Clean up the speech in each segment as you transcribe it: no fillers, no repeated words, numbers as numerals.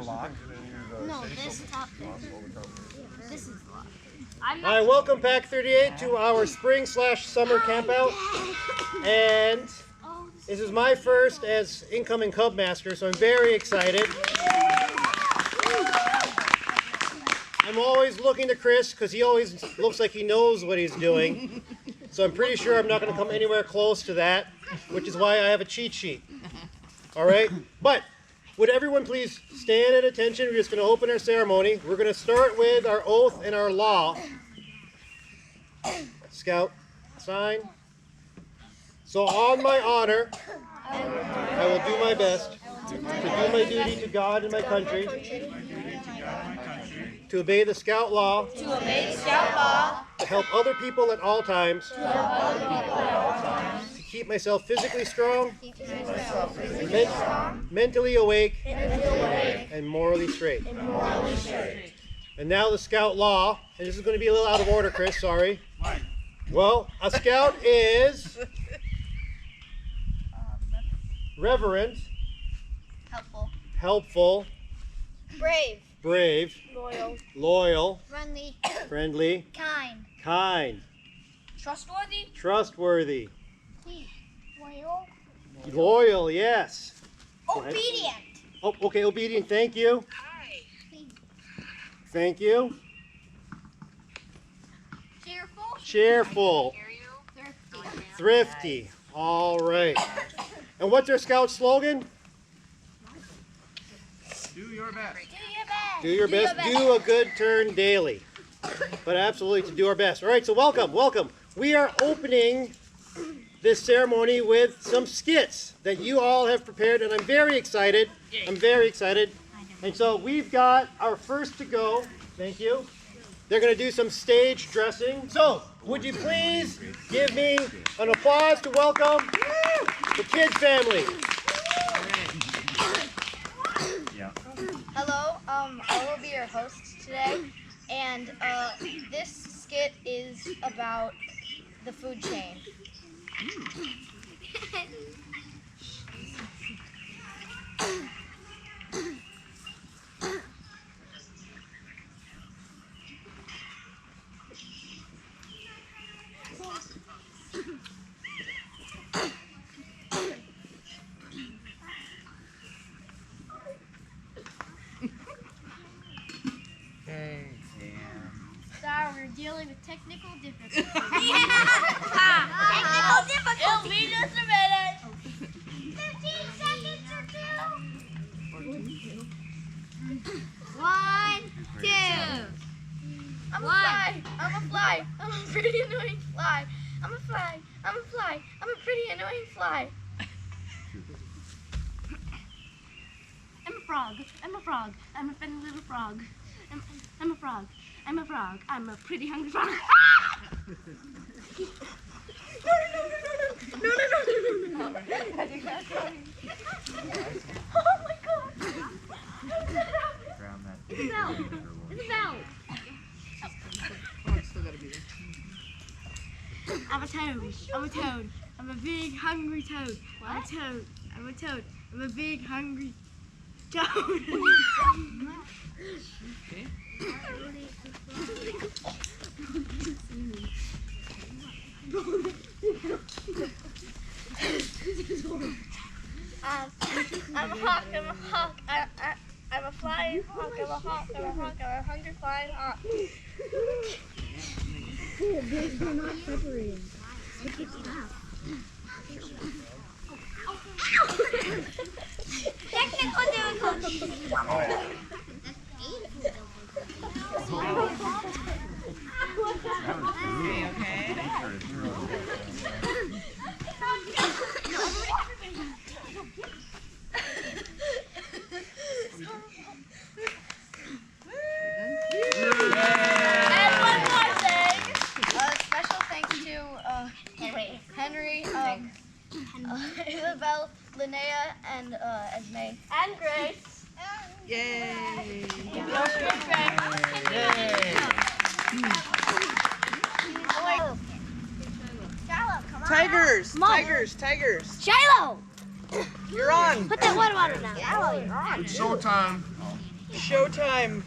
Lock. No, this top. This is locked. Hi, welcome Pack 38 to our spring/summer camp out. And this is my first as incoming Cub Master, so I'm very excited. I'm always looking to Chris because he always looks like he knows what he's doing. So I'm pretty sure I'm not going to come anywhere close to that, which is why I have a cheat sheet. All right? But would everyone please stand at attention? We're just going to open our ceremony. We're going to start with our oath and our law. Scout, sign. So on my honor, I will do my best to do my duty to God and my country, to obey the Scout law, to help other people at all times, to keep myself physically strong, mentally awake, and morally straight. And now the Scout law, and this is going to be a little out of order, Chris, sorry. Well, a Scout is reverent, helpful, brave, loyal, friendly, kind, trustworthy, loyal, yes. Obedient. Oh, okay, obedient, thank you. Thank you. Cheerful. Thrifty. All right. And what's our Scout slogan? Do your best. Do your best. Do a good turn daily. But absolutely to do our best. All right, so welcome. We are opening this ceremony with some skits that you all have prepared, and I'm very excited. And so we've got our first to go. Thank you. They're going to do some stage dressing. So, would you please give me an applause to welcome the Kidd family. Hello, I will be your host today, and this skit is about the food chain. Sorry, we're dealing with technical difficulties. Technical difficulties. It'll be just a minute. 15 seconds or two. 1, 2. I'm a fly. I'm a pretty annoying fly. I'm a fly. I'm a pretty annoying fly. I'm a frog. I'm a funny little frog. I'm a frog. I'm a pretty hungry frog. No. Oh my god. It's a bell. I'm a toad. I'm a big hungry toad. I'm a toad. I'm a big hungry toad. Okay. I'm a hawk. I'm a flying hawk. I'm a hungry flying hawk. They're not separated. Technical difficulties. Henry, Isabel, Linnea, and Esme. And Grace. Yay! Tigers! Shiloh! You're on! Put that water down. Shiloh, you're on. It's showtime. Showtime.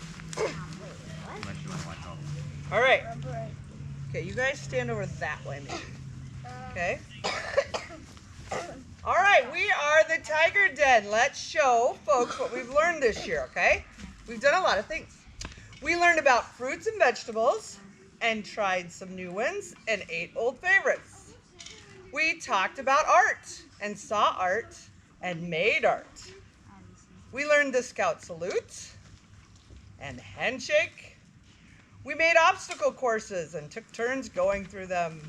All right. Okay, you guys stand over that way, maybe. Okay. All right, we are the Tiger Den. Let's show folks what we've learned this year, okay? We've done a lot of things. We learned about fruits and vegetables and tried some new ones and ate old favorites. We talked about art and saw art and made art. We learned the Scout salute and handshake. We made obstacle courses and took turns going through them.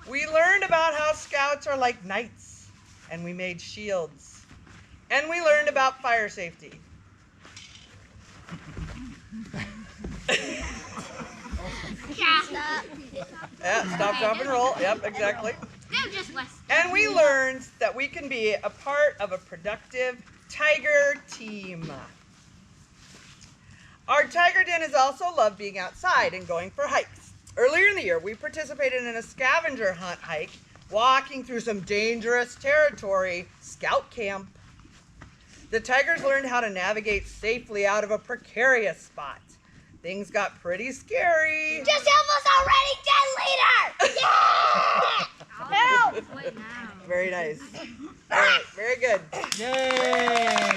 We learned about how Scouts are like knights, and we made shields. And we learned about fire safety. Yeah, stop, drop, and roll. Yep, exactly. And we learned that we can be a part of a productive Tiger team. Our Tiger Den has also loved being outside and going for hikes. Earlier in the year, we participated in a scavenger hunt hike, walking through some dangerous territory, Scout Camp. The Tigers learned how to navigate safely out of a precarious spot. Things got pretty scary. Just help us already, Den Leader! Yeah! Help! Very nice. All right, very good. Yay!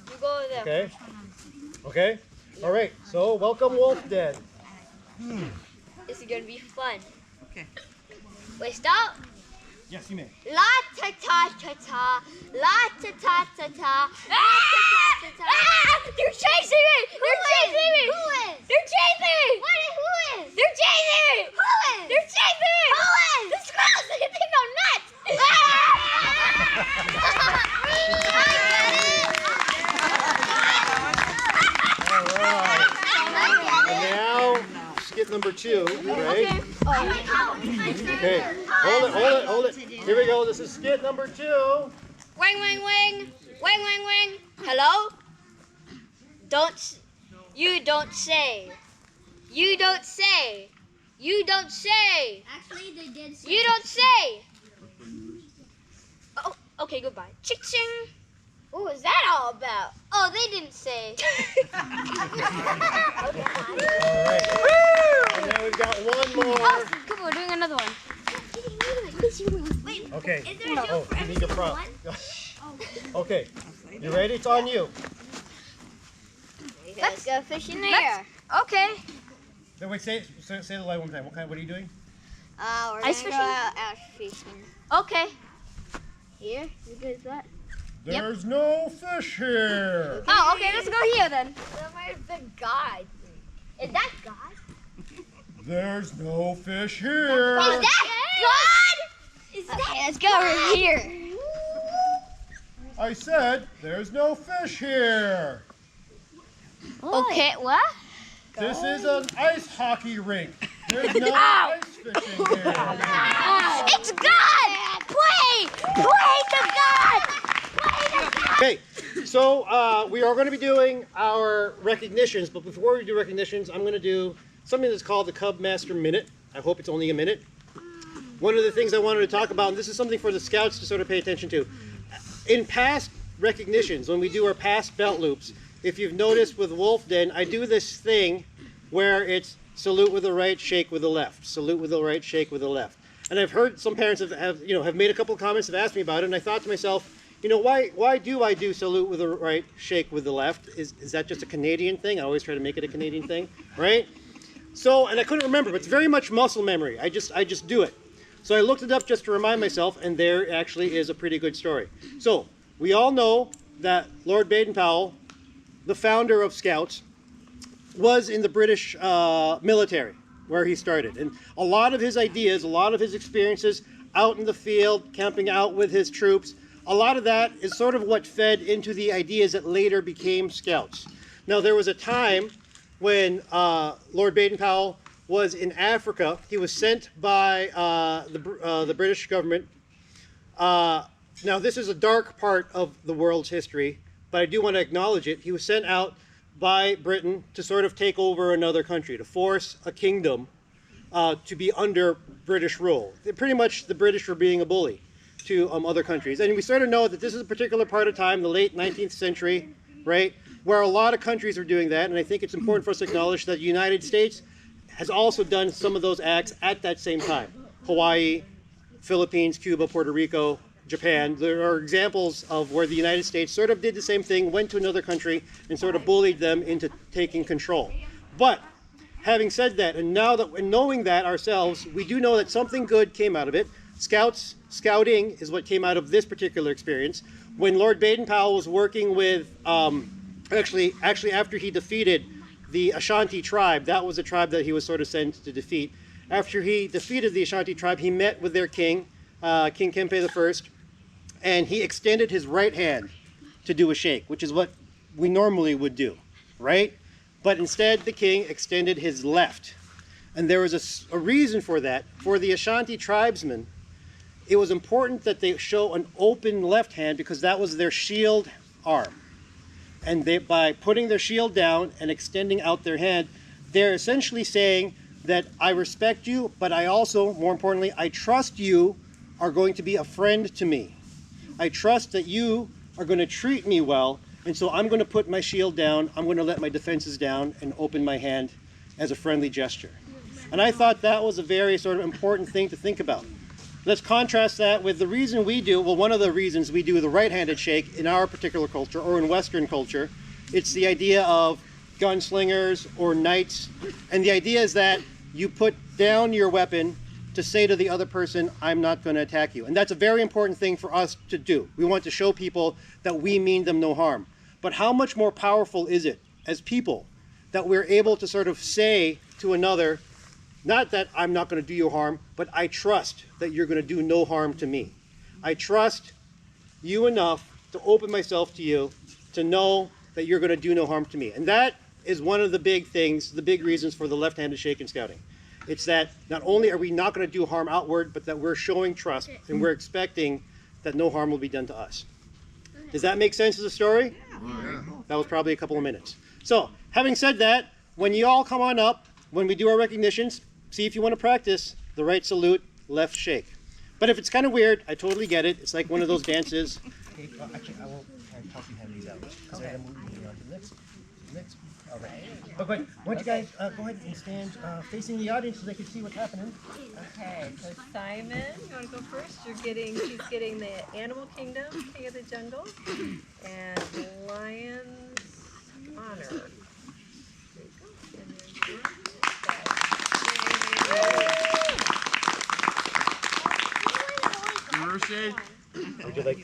You go over there. Okay. Okay. All right. So welcome, Wolf Den. This is gonna be fun. Okay. Wait, stop. Yes, you may. La ta ta ta ta, la ta ta ta ta, la ta ta ta ta. They're chasing me! They're chasing me! Who is? They're chasing me! Who is? They're chasing me! Who is? They're chasing me! Who is? The squirrels! They think I'm nuts! All right. And now, skit number 2, right? Okay. Hold it. Here we go. This is skit number 2. Wang, wang, wang. Wang, wang, wang. Hello? You don't say. You don't say. You don't say. Actually, they did say. You don't say. Oh, okay, goodbye. Ching. What was that all about? Oh, they didn't say. All right. And now we've got one more. Oh, good, we're doing another one. Wait, Okay. is there a joke Oh, for you every need a single prop. one? Okay. You ready? It's on you. Let's go fishing there. Okay. No, wait. Say the line one time. What are you doing? We're ice fishing. Ice fishing. Okay. Here. You guys that? There's no fish here. Oh, okay. Let's go here then. Where's the guide? Is that God? There's no fish here. Is that God? Okay, let's go over here. I said there's no fish here. Okay, what? This is an ice hockey rink. There's no ice fishing here. It's God! Play the God! Okay, so we are going to be doing our recognitions, but before we do recognitions, I'm going to do something that's called the Cub Master Minute. I hope it's only a minute. One of the things I wanted to talk about, and this is something for the Scouts to sort of pay attention to. In past recognitions, when we do our past belt loops, if you've noticed with Wolf Den, I do this thing where it's salute with the right, shake with the left. Salute with the right, shake with the left. And I've heard some parents have made a couple of comments, have asked me about it, and I thought to myself, why do I do salute with the right, shake with the left? Is that just a Canadian thing? I always try to make it a Canadian thing, right? So, and I couldn't remember, but it's very much muscle memory. I just do it. So I looked it up just to remind myself, and there actually is a pretty good story. So, we all know that Lord Baden-Powell, the founder of Scouts, was in the British military, where he started. And a lot of his ideas, a lot of his experiences out in the field, camping out with his troops, a lot of that is sort of what fed into the ideas that later became Scouts. Now, there was a time when Lord Baden-Powell was in Africa. He was sent by the British government. Now, this is a dark part of the world's history, but I do want to acknowledge it. He was sent out by Britain to sort of take over another country, to force a kingdom to be under British rule. Pretty much the British were being a bully. to other countries. And we sort of know that this is a particular part of time, the late 19th century, right, where a lot of countries are doing that. And I think it's important for us to acknowledge that the United States has also done some of those acts at that same time. Hawaii, Philippines, Cuba, Puerto Rico, Japan. There are examples of where the United States sort of did the same thing, went to another country and sort of bullied them into taking control. But having said that, and now that and knowing that ourselves, we do know that something good came out of it. Scouting is what came out of this particular experience. When Lord Baden-Powell was working with, actually after he defeated the Ashanti tribe, that was the tribe that he was sort of sent to defeat. After he defeated the Ashanti tribe, he met with their king, King Kempe I, and he extended his right hand to do a shake, which is what we normally would do, right? But instead, the king extended his left. And there was a reason for that. For the Ashanti tribesmen, it was important that they show an open left hand because that was their shield arm. And by putting their shield down and extending out their hand, they're essentially saying that I respect you, but I also, more importantly, I trust you are going to be a friend to me. I trust that you are going to treat me well, and so I'm going to put my shield down, I'm going to let my defenses down and open my hand as a friendly gesture. And I thought that was a very sort of important thing to think about. Let's contrast that with the reason we do, well, one of the reasons we do the right-handed shake in our particular culture or in Western culture, it's the idea of gunslingers or knights. And the idea is that you put down your weapon to say to the other person, I'm not going to attack you. And that's a very important thing for us to do. We want to show people that we mean them no harm. But how much more powerful is it as people that we're able to sort of say to another, not that I'm not going to do you harm, but I trust that you're going to do no harm to me. I trust you enough to open myself to you, to know that you're going to do no harm to me. And that is one of the big things, the big reasons for the left-handed shake in scouting. It's that not only are we not going to do harm outward, but that we're showing trust and we're expecting that no harm will be done to us. Does that make sense as a story? Yeah. That was probably a couple of minutes. So, having said that, when you all come on up, when we do our recognitions, see if you want to practice the right salute, left shake. But if it's kind of weird, I totally get it. It's like one of those dances. Okay, actually, I will help you hand these out. Because I'm moving on to the next. All right. But why don't you guys go ahead and stand facing the audience so they can see what's happening. Okay, so Simon, you want to go first? She's getting the Animal Kingdom, King of the Jungle, and Lion's Honor. There you go. And then Mercy. Would you like?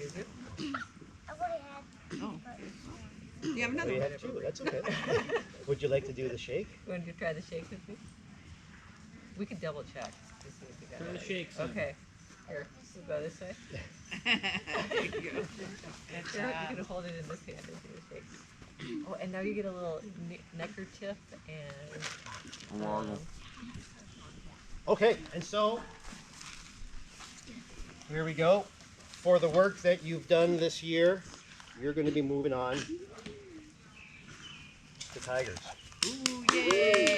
You have another You one. have two. That's okay. Would you like to do the shake? you want to try the shake with me? We can double check to see if you got Try it. the shake, Simon. Okay. Here, we'll go this way. There you go. You can hold it in this hand and do the shake. Oh, and now you get a little neckerchief and Okay, and so here we go. For the work that you've done this year, you're going to be moving on to tigers. Ooh, yay!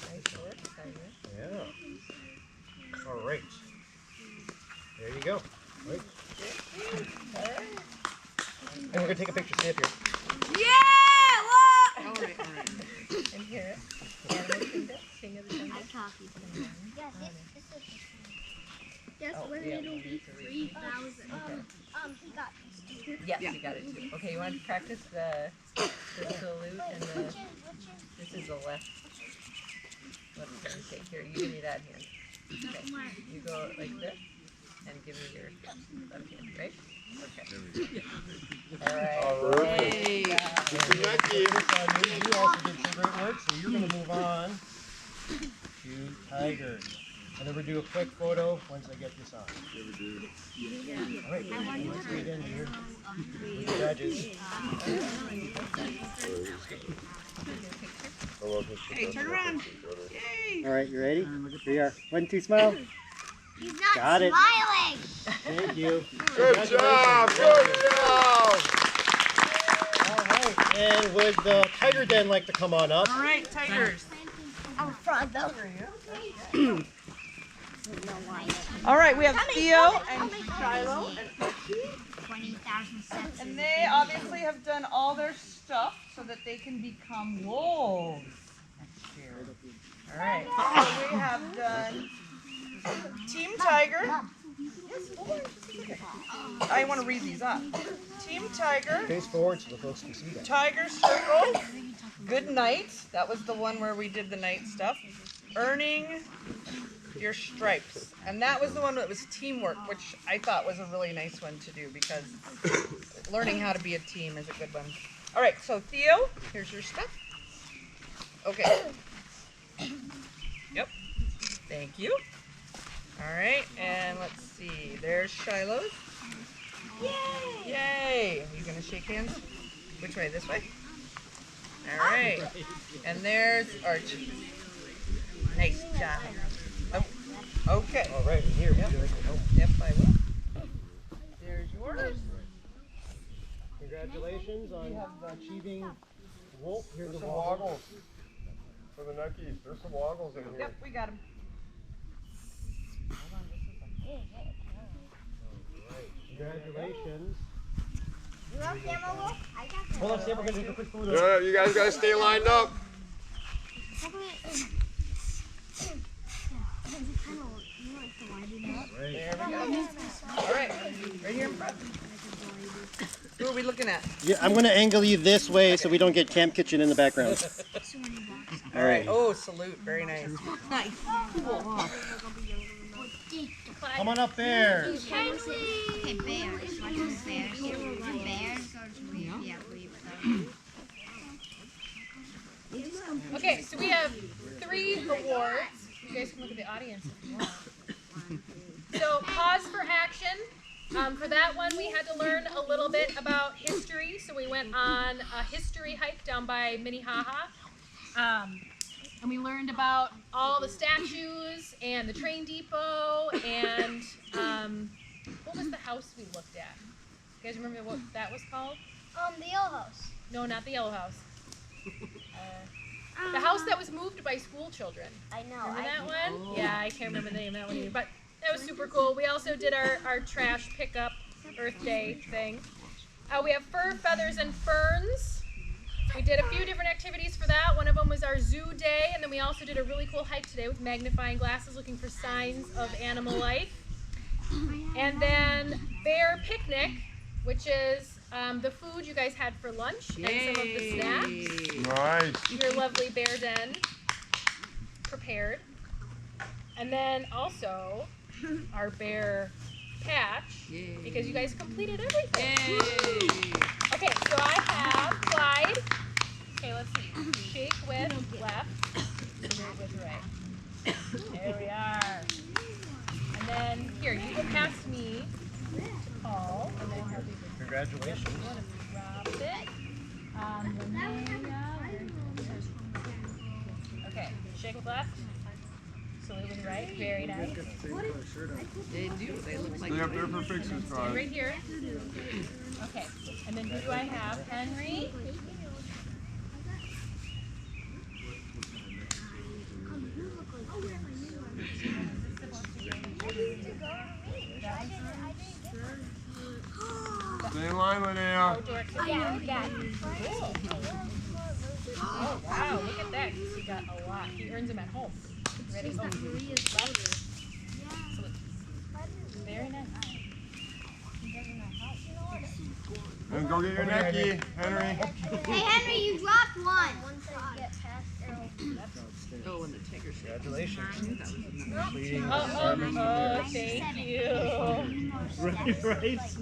nice work, Simon. Yeah. All right. There you go. Right. And we're going to take a picture. Stay up here. All right. And here, Animal Kingdom, King of the Jungle. Yes, Oh, when yeah, it'll be 3,000. He got these two. Yes, Yeah. you got it too. Okay, you want to practice the salute and the. This is the left hand. Okay, here, you give me that hand. Okay, you go like this and give me your left hand, right? Okay. All right. Yay! You also did some great work, so you're going to move on to tigers. And then we'll do a quick photo once I get this on. All right, let's get in here. With the judges. Hey, turn around. Yay! All right, you ready? Here you are. 1, 2, smile. He's not Got it. smiling. Thank you. Good job. Good job. All right, and would the tiger den like to come on up? All right, tigers. I'm front though. All right, we have Theo and Shiloh and Archie. 20,000 cents. And they obviously have done all their stuff so that they can become wolves next year. All right, so we have done Team Tiger. I want to read these up. Team Tiger, Face forward so the folks can see that. Tiger Circle, Good Night. That was the one where we did the night stuff. Earning Your Stripes. And that was the one that was teamwork, which I thought was a really nice one to do because learning how to be a team is a good one. All right, so Theo, here's your stuff. Okay. Yep. Thank you. All right, and let's see. There's Shiloh's. Yay! Yay! Are you going to shake hands? Which way? This way? All right. And there's Archie. Nice job. Oh, okay. All right, and here, would you like to help? Yep, I will. There's yours. Congratulations on achieving wolf. Here's There's the some wolf. woggles for the Nuckies. There's some woggles in here. Yep, we got him. Congratulations. You want camera wolf? I got that. Hold on, Sam, we're going to do a quick photo. Yeah, you guys gotta stay lined up. There we go. All right, right here in front. Who are we looking at? Yeah, I'm going to angle you this way so we don't get Camp Kitchen in the background. All right. Oh, salute. Very nice. Come on up there. Okay, bears. Watch the bears. Bears go to leave. Yeah, leave them. Okay, so we have 3 awards. You guys can look at the audience if you want. So pause for action. For that one, we had to learn a little bit about history. So we went on a history hike down by Minnehaha. And we learned about all the statues and the train depot and what was the house we looked at? You guys remember what that was called? The yellow house. No, not the yellow house. The house that was moved by school children. I know. Remember that one? Yeah, I can't remember the name of that one either. But that was super cool. We also did our trash pickup Earth Day thing. We have fur, feathers, and ferns. We did a few different activities for that. One of them was our zoo day, and then we also did a really cool hike today with magnifying glasses looking for signs of animal life. And then bear picnic, which is the food you guys had for lunch and some of the snacks. Nice. Your lovely bear den prepared. And then also our bear patch, because you guys completed everything. Okay, so I have Clyde. Okay, let's see. Shake with left, move with right. There we are. And then here, you go past me to Paul, and then he'll be with Congratulations. you. Want to drop it. Okay, shake with left. Salute with right. Very nice. They do. They look like Stay up there for pictures, Stay guys. right here. Okay, and then who do I have? Henry. Stay in line, Linnea. Oh, wow, look at that. He got a lot. He earns them at home. Ready? Oh, left. Salute. Very nice. And go get your necky, Henry. Hey, Henry, you dropped one. Oh, and the tiger shit. Congratulations. Oh, thank you. Right, right. Which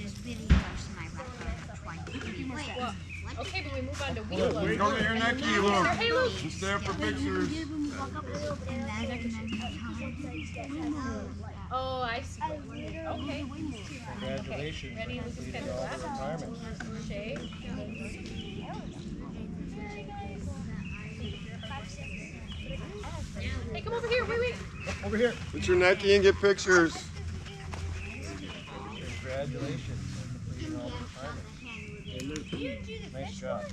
is really close to my record of 20. Well, okay, but we move on to wheel Go load. get your necky, Luke. Hey, Luke. And stay up for pictures. Oh, I see. Okay. Congratulations. Ready, Lucas, Completed can all left. retirement. Shake. Hey, come over here. Wait. Over here. Get your necky and get pictures. Congratulations on completing all retirement. Nice job.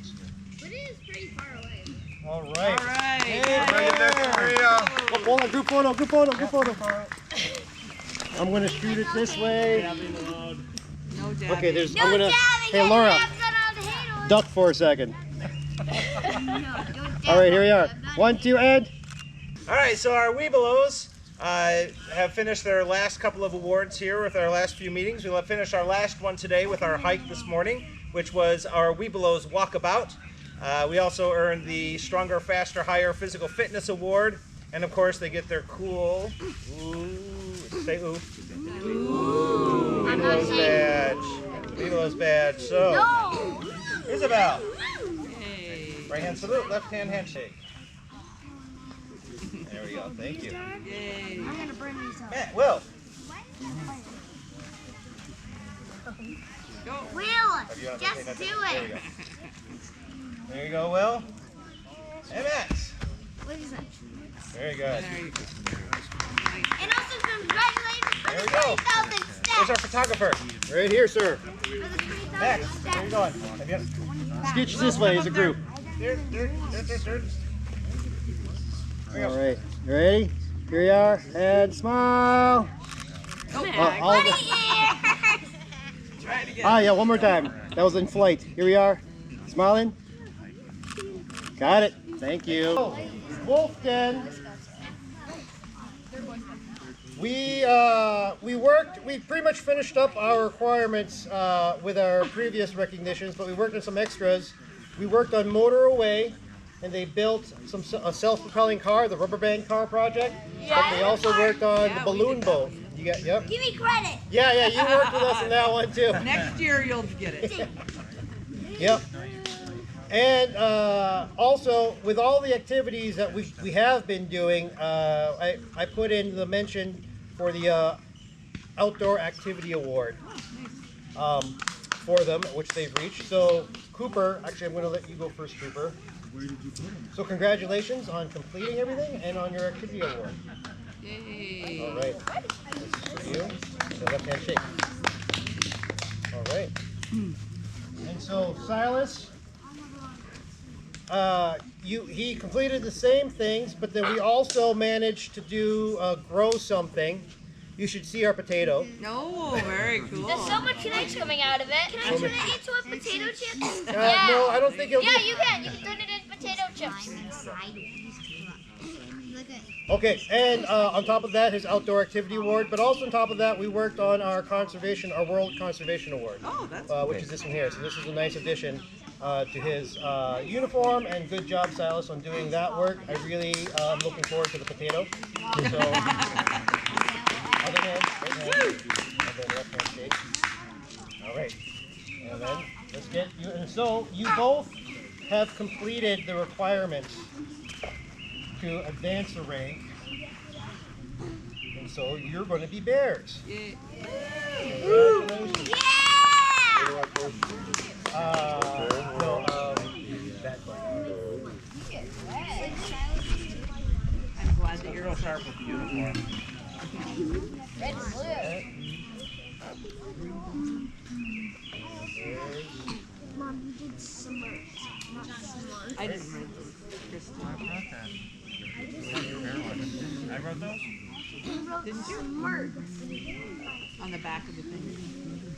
But it is pretty far away. All right. All right. Hey, Bring it next to Maria. Oh, hold on, group photo, group photo, group photo. I'm gonna shoot it this way. No dabbing. Okay, there's. I'm gonna. Hey, Laura, duck for a second. All right, here we are. 1, 2, and. All right, so our Webelos have finished their last couple of awards here with our last few meetings. We'll finish our last one today with our hike this morning, which was our Webelos Walkabout. We also earned the Stronger, Faster, Higher Physical Fitness Award, and of course they get their cool, say ooh, Webelos badge. Webelos badge. So, Isabel, right hand salute, left hand handshake. There we go. Thank you. Yay. Matt, Will. Will, Have you want to just take that do down? There it. you go. There you go, Will. And Max. What is that? Very good. There you go. And also congratulations for There the we go. 3,000 There's steps. our photographer. Right here, sir. For the 3,000 Max, where are you steps. going? Have you Scooch this way as a group. there. All right. You ready? Here we are. And smile. All of it. Try it again. Ah, yeah, one more time. That was in flight. Here we are. Smiling. Got it. Thank you. Wolf Den. We pretty much finished up our requirements with our previous recognitions, but we worked on some extras. We worked on Motor Away, and they built a self-propelling car, the rubber band car project. But they also worked on the balloon boat. You got, yep. Give me credit. Yeah, you worked with us on that one too. Next year you'll get it. Yep. And also, with all the activities that we have been doing, I put in the mention for the Outdoor Activity Award for them, which they've reached. So, Cooper, actually I'm going to let you go first, Cooper. So congratulations on completing everything and on your activity award. Yay. All right. This is for you. So left hand shake. All right. And so Silas, he completed the same things, but then we also managed to do grow something. You should see our potato. No, very cool. There's so much nice coming out of it. Can I turn it into a potato chip? No, I don't think it'll. Yeah, you can. You can turn it into potato chips. Okay, and on top of that, his outdoor activity award, but also on top of that, we worked on our World Conservation Award, Oh, that's which is this one here. So this is a nice addition to his uniform, and good job, Silas, on doing that work. I really am looking forward to the potato. So, other hand, right hand, and then left hand shake. All right, and then let's get you. And so you both have completed the requirements to advance a rank, and so you're going to be bears. Yay. Congratulations. No, that one. I'm glad that you're sharp with the uniform. Red and blue. Mom, you did smart. Not smart. I didn't write them. Crystal. I wrote those? Didn't you? Smart. On the back of the thing.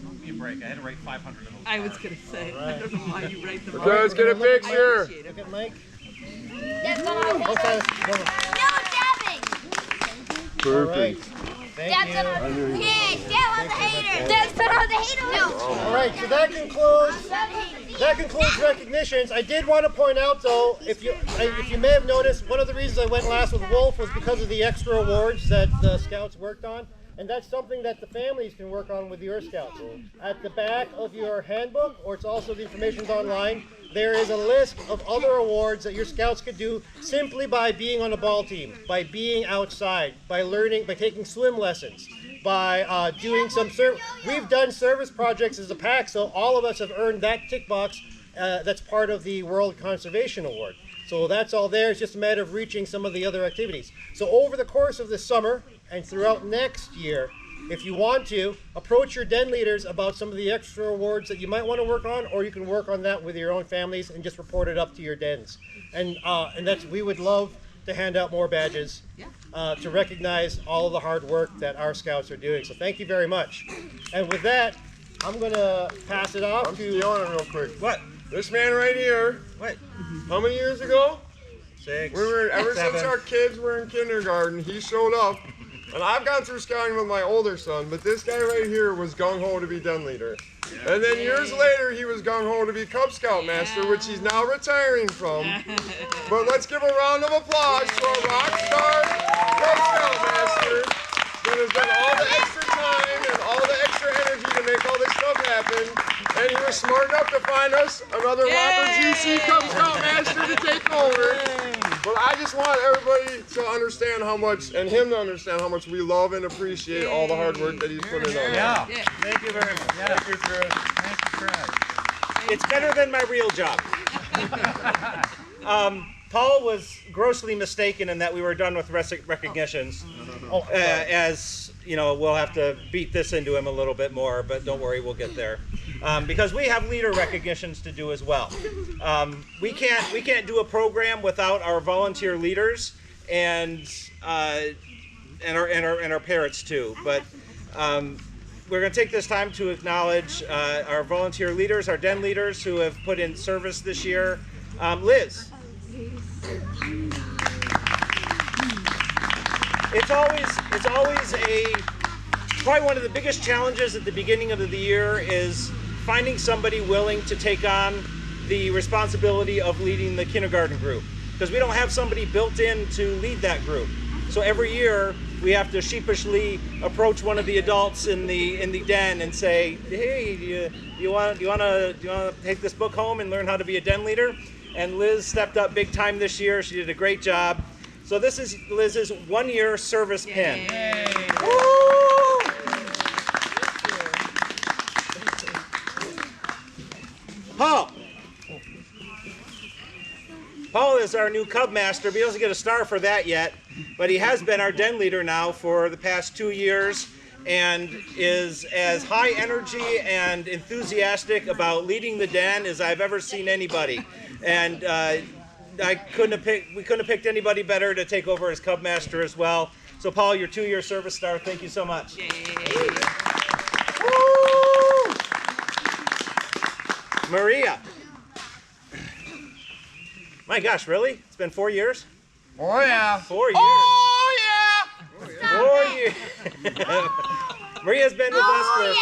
Give me a break. I had to write 500 of those. I was going to say, I don't know why you write them. Guys, get a I picture. appreciate it. Look at Mike. Dad's on Oh, Silas, go. No dabbing. All right. Thank Dad's you. on Yeah, Dad was a hater. Dad's on the hater. No. All right, so that concludes recognitions. I did want to point out, though, if you may have noticed, one of the reasons I went last with Wolf was because of the extra awards that the Scouts worked on, and that's something that the families can work on with your Scouts. At the back of your handbook, or it's also the information's online, there is a list of other awards that your Scouts could do simply by being on a ball team, by being outside, by learning, by taking swim lessons, by doing some we've done service projects as a pack, so all of us have earned that tick box that's part of the World Conservation Award. So that's all there. It's just a matter of reaching some of the other activities. So over the course of this summer and throughout next year, if you want to, approach your den leaders about some of the extra awards that you might want to work on, or you can work on that with your own families and just report it up to your dens. And we would love to hand out more badges to recognize all of the hard work that our scouts are doing. So thank you very much. And with that, I'm going to pass it off I'm to... stealing it real quick. What? This man right here. What? How many years ago? 6. Ever 7. since our kids were in kindergarten, he showed up. And I've gone through scouting with my older son, but this guy right here was gung-ho to be den leader. And then years later, he was gung-ho to be Cub Scout master, which he's now retiring from. But let's give a round of applause to our rock star Cub Scout master that has done all the extra time and all the extra energy to make all this stuff happen. And he was smart enough to find us another Whopper GC Cub Scout master to take over. But I just want everybody to understand how much, and him to understand how much we love and appreciate all the hard work that he's put in on. Yeah. Thank you very much. Thank you, Chris. It's better than my real job. Paul was grossly mistaken in that we were done with recognitions. As you know, we'll have to beat this into him a little bit more, but don't worry, we'll get there. Because we have leader recognitions to do as well. We can't do a program without our volunteer leaders and our parents too. But we're going to take this time to acknowledge our volunteer leaders, our den leaders who have put in service this year. Liz. It's always probably one of the biggest challenges at the beginning of the year is finding somebody willing to take on the responsibility of leading the kindergarten group, because we don't have somebody built in to lead that group. So every year we have to sheepishly approach one of the adults in the den and say, "Hey, do you want to take this book home and learn how to be a den leader?" And Liz stepped up big time this year. She did a great job. So this is Liz's 1-year service pin. Woo! Paul is our new Cub Master, but he doesn't get a star for that yet. But he has been our den leader now for the past 2 years and is as high energy and enthusiastic about leading the den as I've ever seen anybody. And we couldn't have picked anybody better to take over as Cub Master as well. So Paul, your 2-year service star, thank you so much. Woo! Maria. My gosh, really? It's been 4 years? Oh yeah. 4 years. Oh yeah. 4 years. Maria's been with us for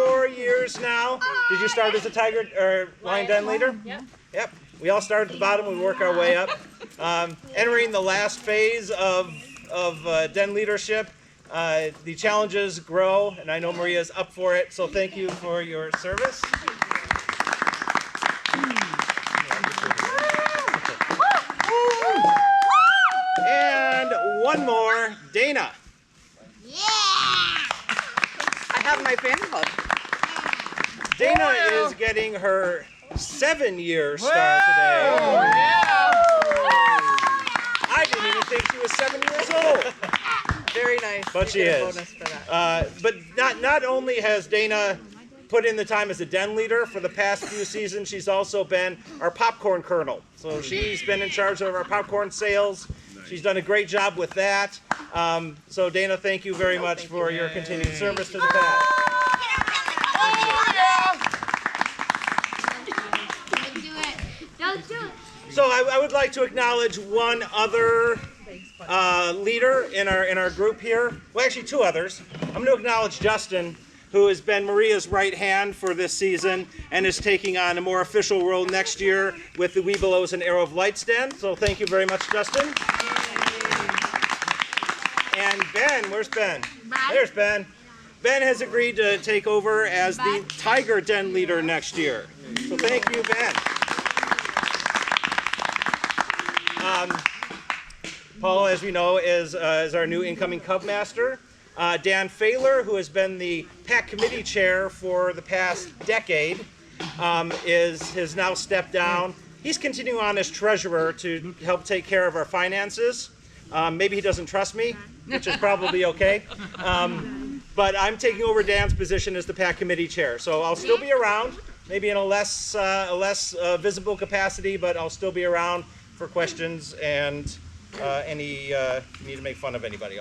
4 years now. Did you start as a tiger or lion den leader? Yep. We all start at the bottom. We work our way up. Entering the last phase of den leadership. The challenges grow, and I know Maria's up for it. So thank you for your service. And one more, Dana. I have my fan club. Dana is getting her 7-year star today. I didn't even think she was 7 years old. Very nice. But You she get a is. bonus for that. But not only has Dana put in the time as a den leader for the past few seasons, she's also been our popcorn colonel. So she's been in charge of our popcorn sales. She's done a great job with that. So Dana, thank you very much for your continued service to the pack. So I would like to acknowledge one other leader in our group here. Well, actually 2 others. I'm going to acknowledge Justin, who has been Maria's right hand for this season and is taking on a more official role next year with the Webelos and Arrow of Lights Den. So thank you very much, Justin. And Ben, where's Ben? There's Ben. Ben has agreed to take over as the Tiger Den leader next year. So thank you, Ben. Paul, as we know, is our new incoming Cub Master. Dan Failer, who has been the pack committee chair for the past decade, has now stepped down. He's continuing on as treasurer to help take care of our finances. Maybe he doesn't trust me, which is probably okay. But I'm taking over Dan's position as the PAC committee chair. So I'll still be around, maybe in a less visible capacity, but I'll still be around for questions and any need to make fun of anybody.